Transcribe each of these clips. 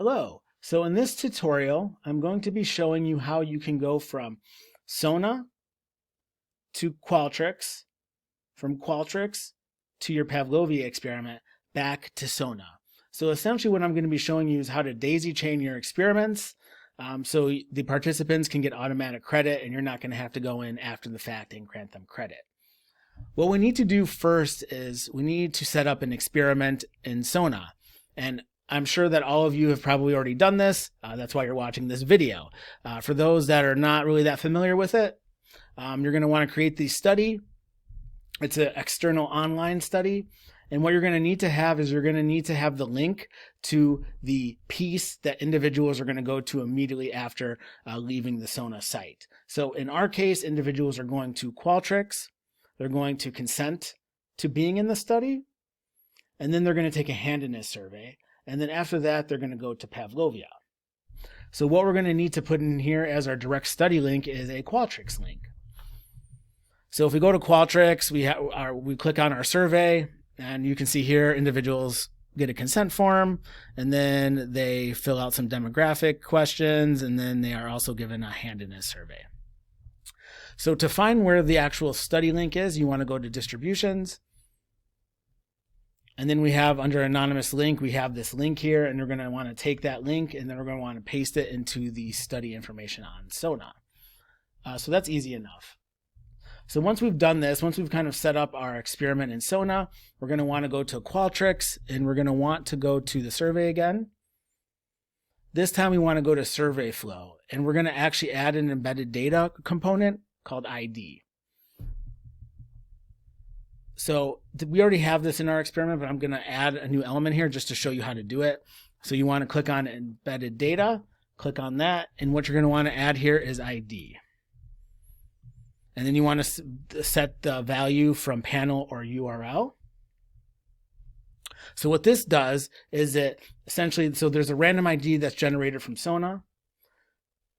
Hello. So in this tutorial, I'm going to be showing you how you can go from SONA to Qualtrics, from Qualtrics to your Pavlovia experiment, back to SONA. So essentially what I'm going to be showing you is how to daisy chain your experiments so the participants can get automatic credit and you're not going to have to go in after the fact and grant them credit. What we need to do first is we need to set up an experiment in SONA. And I'm sure that all of you have probably already done this. That's why you're watching this video. For those that are not really that familiar with it, you're going to want to create the study. It's an external online study. And what you're going to need to have is you're going to need to have the link to the piece that individuals are going to go to immediately after leaving the SONA site. So in our case, individuals are going to Qualtrics. They're going to consent to being in the study. And then they're going to take a handedness survey. And then after that, they're going to go to Pavlovia. So what we're going to need to put in here as our direct study link is a Qualtrics link. So if we go to Qualtrics, we click on our survey, and you can see here individuals get a consent form, and then they fill out some demographic questions, and then they are also given a handedness survey. So to find where the actual study link is, you want to go to distributions. And then we have under anonymous link, we have this link here, and we're going to want to take that link and then we're going to want to paste it into the study information on SONA. So that's easy enough. So once we've done this, once we've kind of set up our experiment in SONA, we're going to want to go to Qualtrics and we're going to want to go to the survey again. This time we want to go to survey flow, and we're going to actually add an embedded data component called ID. So we already have this in our experiment, but I'm going to add a new element here just to show you how to do it. So you want to click on embedded data, click on that, and what you're going to want to add here is ID. And then you want to set the value from panel or URL. So what this does is it essentially, so there's a random ID that's generated from SONA,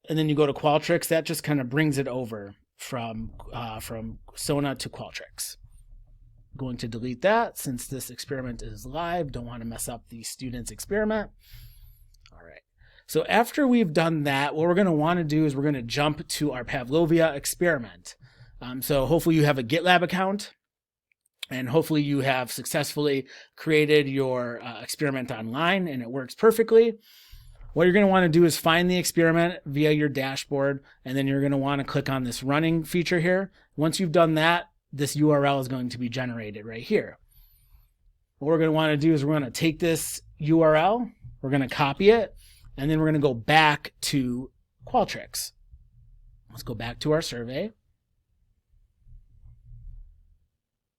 and then you go to Qualtrics, that just kind of brings it over from SONA to Qualtrics. Going to delete that since this experiment is live. Don't want to mess up the student's experiment. All right. So after we've done that, what we're going to want to do is we're going to jump to our Pavlovia experiment. So hopefully you have a GitLab account, and hopefully you have successfully created your experiment online and it works perfectly. What you're going to want to do is find the experiment via your dashboard, and then you're going to want to click on this running feature here. Once you've done that, this URL is going to be generated right here. What we're going to want to do is we're going to take this URL, we're going to copy it, and then we're going to go back to Qualtrics. Let's go back to our survey.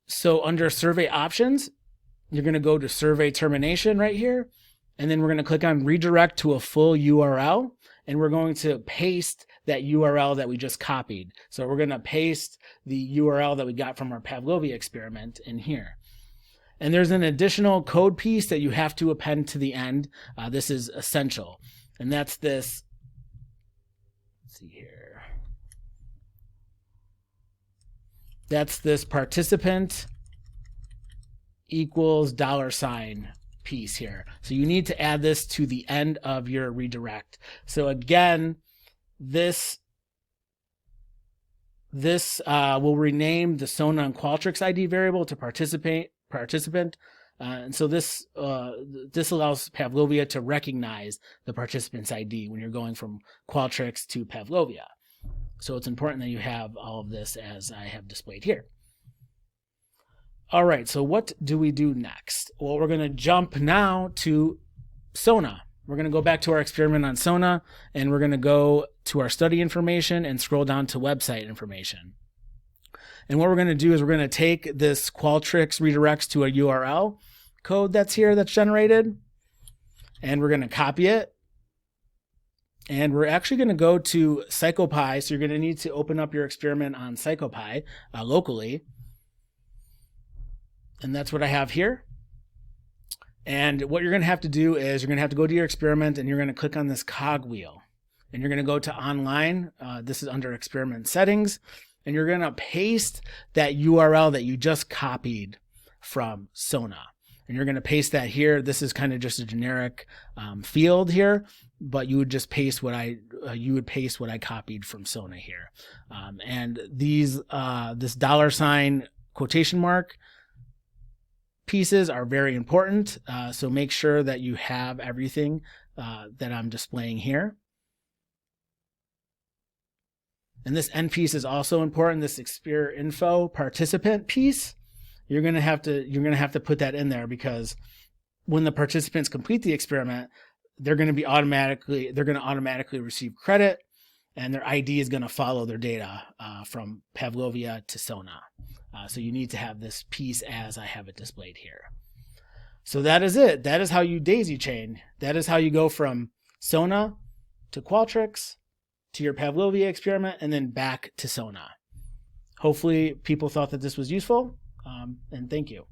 So under survey options, you're going to go to survey termination right here, and then we're going to click on redirect to a full URL, and we're going to paste that URL that we just copied. So we're going to paste the URL that we got from our Pavlovia experiment in here. And there's an additional code piece that you have to append to the end. This is essential. And that's this, let's see here. That's this participant equals $ piece here. So you need to add this to the end of your redirect. So again, this will rename the SONA and Qualtrics ID variable to participant. And so this allows Pavlovia to recognize the participant's ID when you're going from Qualtrics to Pavlovia. So it's important that you have all of this as I have displayed here. All right, so what do we do next? Well, we're going to jump now to SONA. We're going to go back to our experiment on SONA, and we're going to go to our study information and scroll down to website information. And what we're going to do is we're going to take this Qualtrics redirects to a URL code that's here that's generated, and we're going to copy it. And we're actually going to go to PsychoPy, so you're going to need to open up your experiment on PsychoPy locally. And that's what I have here. And what you're going to have to do is you're going to have to go to your experiment, and you're going to click on this cog wheel. And you're going to go to online. This is under experiment settings. And you're going to paste that URL that you just copied from SONA. and you're going to paste that here. This is kind of just a generic field here, but you would just paste what I copied from SONA here. And these this $ quotation mark pieces are very important. So make sure that you have everything that I'm displaying here. And this end piece is also important. This Exper info participant piece, you're gonna have to put that in there, because when the participants complete the experiment, they're gonna automatically receive credit, and their ID is gonna follow their data from Pavlovia to SONA. So you need to have this piece as I have it displayed here. So that is it. That is how you daisy chain. That is how you go from SONA to Qualtrics to your Pavlovia experiment, and then back to SONA. Hopefully people thought that this was useful, and thank you.